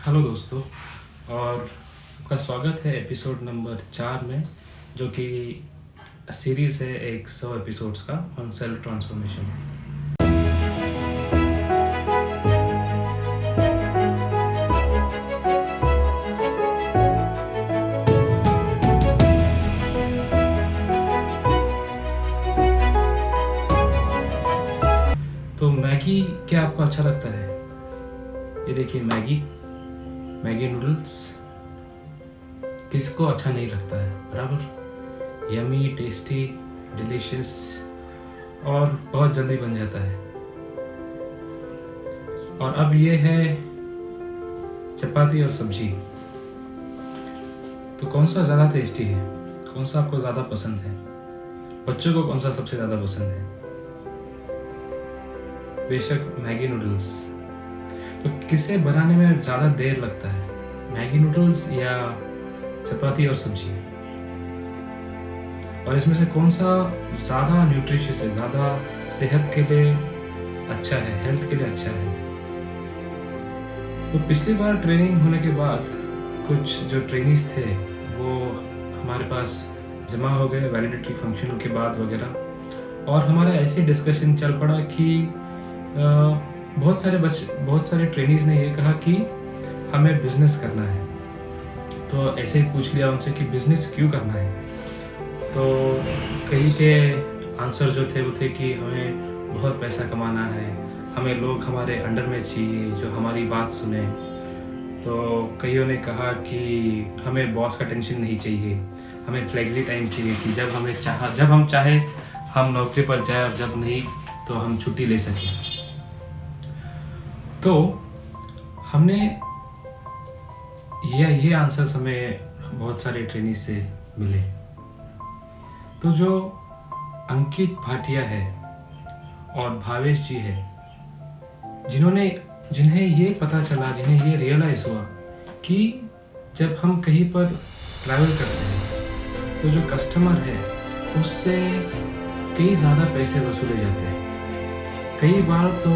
Hello दोस्तों। और आपका स्वागत है एपिसोड नंबर 4 में, जो कि सीरीज़ है 100 एपिसोड्स का ऑन सेल्फ ट्रांसफॉर्मेशन। तो मैगी क्या आपको अच्छा लगता है? ये देखिए, मैगी नूडल्स किसको अच्छा नहीं लगता है, बराबर। यमी, टेस्टी, डिलीशियस और बहुत जल्दी बन जाता है। और अब ये है चपाती और सब्जी। तो कौन सा ज़्यादा टेस्टी है? कौन सा आपको ज़्यादा पसंद है? बच्चों को कौन सा सबसे ज़्यादा पसंद है? बेशक मैगी नूडल्स। तो किसे बनाने में ज़्यादा देर लगता है, मैगी नूडल्स या चपाती और सब्जी? और इसमें से कौन सा ज़्यादा न्यूट्रिशियस है, ज़्यादा सेहत के लिए अच्छा है, हेल्थ के लिए अच्छा है? तो पिछली बार ट्रेनिंग होने के बाद कुछ जो ट्रेनिंग्स थे वो हमारे पास जमा हो गए वैलिडिटी फंक्शनों के बाद वगैरह। और हमारा ऐसे डिस्कशन चल पड़ा कि बहुत सारे ट्रेनिंग्स ने ये कहा कि हमें बिजनेस करना है। तो ऐसे ही पूछ लिया उनसे कि बिजनेस क्यों करना है। तो कई के आंसर जो थे वो थे कि हमें बहुत पैसा कमाना है, हमें लोग हमारे अंडर में चाहिए जो हमारी बात सुने। तो कईयों ने कहा कि हमें बॉस का टेंशन नहीं चाहिए, हमें फ्लेक्सी टाइम चाहिए कि जब हम चाहे हम नौकरी पर जाए और जब नहीं तो हम छुट्टी ले सकें। तो हमने ये आंसर्स हमें बहुत सारे ट्रेनिंग से मिले। तो जो अंकित भाटिया है और भावेश जी है, जिन्हें ये पता चला, जिन्हें ये रियलाइज़ हुआ कि जब हम कहीं पर ट्रैवल करते हैं तो जो कस्टमर है उससे कई ज़्यादा पैसे वसूले जाते हैं। कई बार तो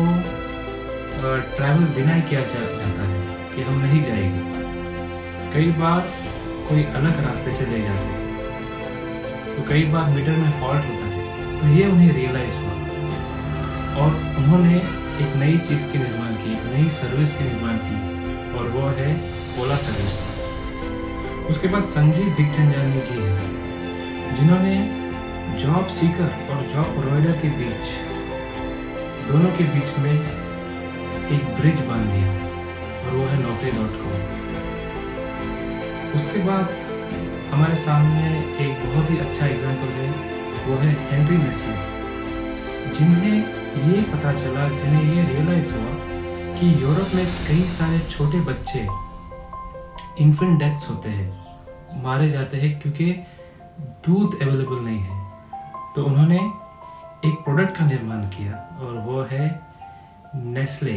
ट्रैवल डिनाई किया जाता है कि हम नहीं जाएंगे। कई बार कोई अलग रास्ते से ले जाते हैं। तो कई बार मीटर में फॉल्ट होता है। तो ये उन्हें रियलाइज़ हुआ और उन्होंने एक नई चीज़ की निर्माण की, नई सर्विस की निर्माण की, और वो है ओला सर्विसेज। उसके बाद संजीव भिखचंदानी जी हैं, जिन्होंने जॉब सीकर और जॉब प्रोवाइडर के बीच, दोनों के बीच में एक ब्रिज बांध दिया, और वो है naukri.com। उसके बाद हमारे सामने एक बहुत ही अच्छा एग्जाम्पल है, वो है हेनरी नेस्ले, जिन्हें ये पता चला, जिन्हें ये रियलाइज़ हुआ कि यूरोप में कई सारे छोटे बच्चे इन्फेंट डेथ्स होते हैं, मारे जाते हैं क्योंकि दूध अवेलेबल नहीं है। तो उन्होंने एक प्रोडक्ट का निर्माण किया और वो है नेस्ले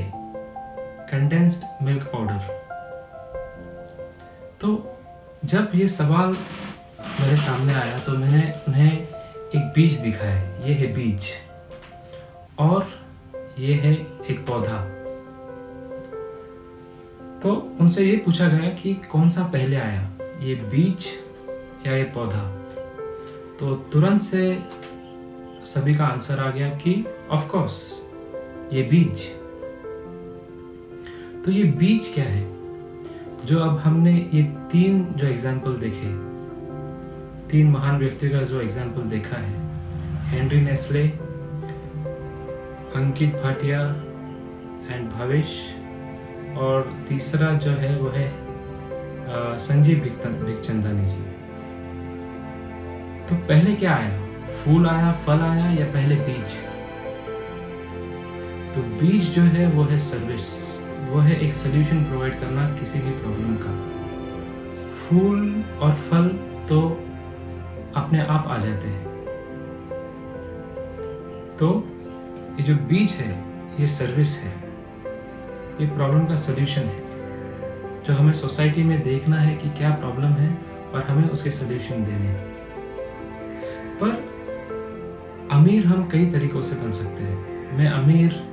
कंडेंस्ड मिल्क पाउडर। तो जब ये सवाल मेरे सामने आया तो मैंने उन्हें एक बीज दिखाया। ये है बीज और ये है एक पौधा। तो उनसे ये पूछा गया कि कौन सा पहले आया, ये बीज या ये पौधा? तो तुरंत से सभी का आंसर आ गया कि ऑफ कोर्स ये बीज। तो ये बीज क्या है? जो अब हमने ये 3 जो एग्जाम्पल देखे, 3 महान व्यक्तियों का जो एग्जाम्पल देखा है, Henry Nestle, Ankit Bhatia and Bhavesh, और तीसरा जो है वो है संजीव भिखचंदानी जी। तो पहले क्या आया? फूल आया, फल आया, या पहले बीज? तो बीज जो है वो है सर्विस, वो है एक सोल्यूशन प्रोवाइड करना किसी भी प्रॉब्लम का। फूल और फल तो अपने आप आ जाते हैं। तो ये जो बीज है ये सर्विस है, ये प्रॉब्लम का सोल्यूशन है, जो हमें सोसाइटी में देखना है कि क्या प्रॉब्लम है और हमें उसके सोल्यूशन देने हैं। पर अमीर हम कई तरीकों से बन सकते हैं। मैं अमीर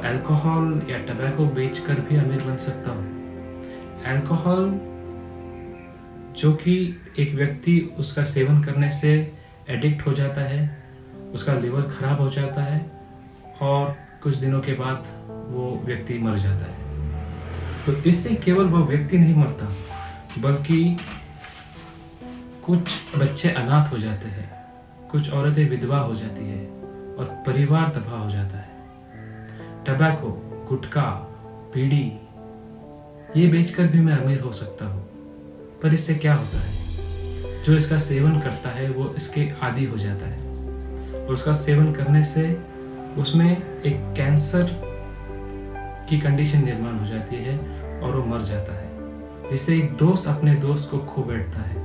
अल्कोहल या टबैको बेचकर भी अमीर बन सकता हूँ, अल्कोहल जो कि एक व्यक्ति उसका सेवन करने से एडिक्ट हो जाता है, उसका लिवर खराब हो जाता है और कुछ दिनों के बाद वो व्यक्ति मर जाता है। तो इससे केवल वो व्यक्ति नहीं मरता, बल्कि कुछ बच्चे अनाथ हो जाते हैं, कुछ औरतें विधवा हो जाती है और परिवार तबाह हो जाता है। टबैको, गुटखा, बीड़ी ये बेचकर भी मैं अमीर हो सकता हूँ, पर इससे क्या होता है? जो इसका सेवन करता है वो इसके आदी हो जाता है और उसका सेवन करने से उसमें एक कैंसर की कंडीशन निर्माण हो जाती है और वो मर जाता है। जिससे एक दोस्त अपने दोस्त को खो बैठता है,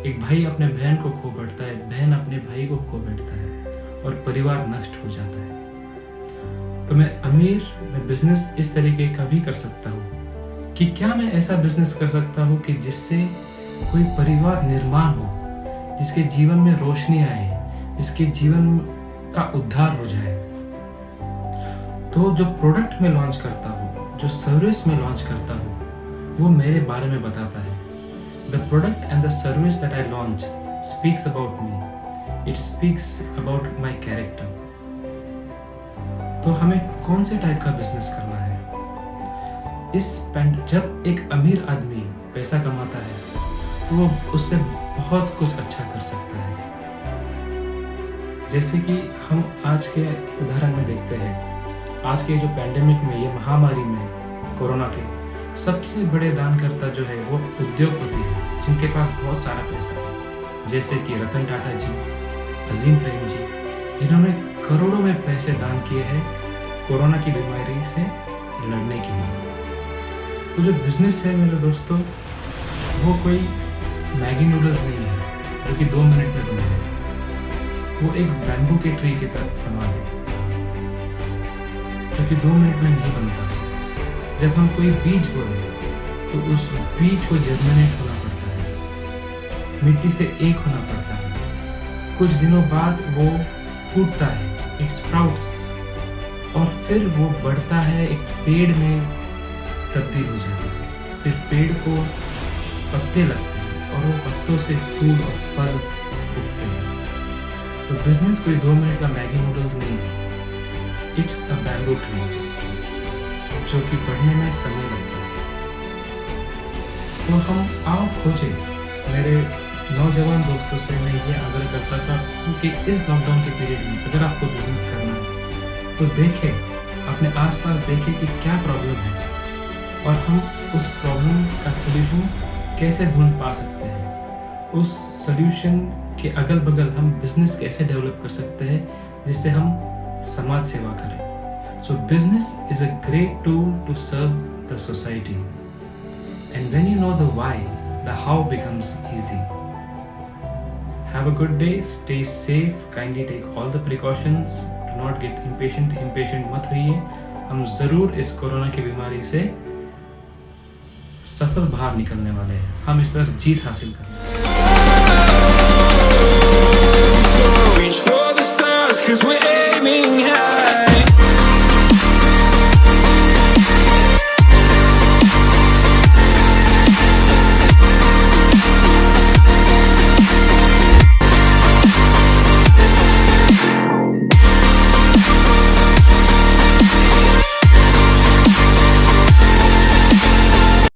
एक भाई अपने बहन को खो बैठता है, बहन अपने भाई को खो बैठता है और परिवार नष्ट हो जाता है। तो मैं बिजनेस इस तरीके का भी कर सकता हूँ कि क्या मैं ऐसा बिजनेस कर सकता हूँ कि जिससे कोई परिवार निर्माण हो, जिसके जीवन में रोशनी आए, जिसके जीवन का उद्धार हो जाए। तो जो प्रोडक्ट मैं लॉन्च करता हूँ, जो सर्विस मैं लॉन्च करता हूँ, वो मेरे बारे में बताता है। The product and the service that I launch speaks about me. It speaks about my character. तो हमें कौन से टाइप का बिजनेस करना है? जब एक अमीर आदमी पैसा कमाता है तो वो उससे बहुत कुछ अच्छा कर सकता है। जैसे कि हम आज के उदाहरण में देखते हैं, आज के जो पैंडेमिक में, ये महामारी में, कोरोना के सबसे बड़े दानकर्ता जो है वो उद्योगपति है, जिनके पास बहुत सारा पैसा है। जैसे कि रतन टाटा जी, अजीम प्रेम जी, जिन्होंने करोड़ों में पैसे दान किए हैं कोरोना की बीमारी से लड़ने के लिए। तो जो बिजनेस है मेरे दोस्तों, वो कोई मैगी नूडल्स नहीं है जो कि 2 मिनट में बन जाए। वो एक बैम्बू के ट्री की तरह समान है जो कि 2 मिनट में नहीं बनता। जब हम कोई बीज बोए तो उस बीज को जर्मिनेट होना पड़ता है, मिट्टी से एक होना पड़ता है। कुछ दिनों बाद वो फूटता है, इट स्प्राउट्स, और फिर वो बढ़ता है, एक पेड़ में तब्दील हो जाता है। फिर पेड़ को पत्ते लगते हैं और वो पत्तों से फूल और फल उगते हैं। तो बिजनेस कोई 2 मिनट का मैगी नूडल्स नहीं है, इट्स अ बैम्बू ट्री जो कि बढ़ने में समय लगता है। तो हम आओ खोजें। मेरे नौजवान दोस्तों से मैं ये आग्रह करता था कि इस लॉकडाउन के पीरियड में अगर आपको बिजनेस करना है तो देखें, अपने आसपास देखें कि क्या प्रॉब्लम है और हम उस प्रॉब्लम का सलूशन कैसे ढूंढ पा सकते हैं। उस सलूशन के अगल बगल हम बिजनेस कैसे डेवलप कर सकते हैं जिससे हम समाज सेवा करें। So business is a great tool to serve the society. And when you know the why, the how becomes easy. Have a good day, stay safe, kindly take all the precautions, do not get impatient मत होइए। हम ज़रूर इस corona की बीमारी से सफल बाहर निकलने वाले हैं, हम इस पर जीत हासिल करेंगे।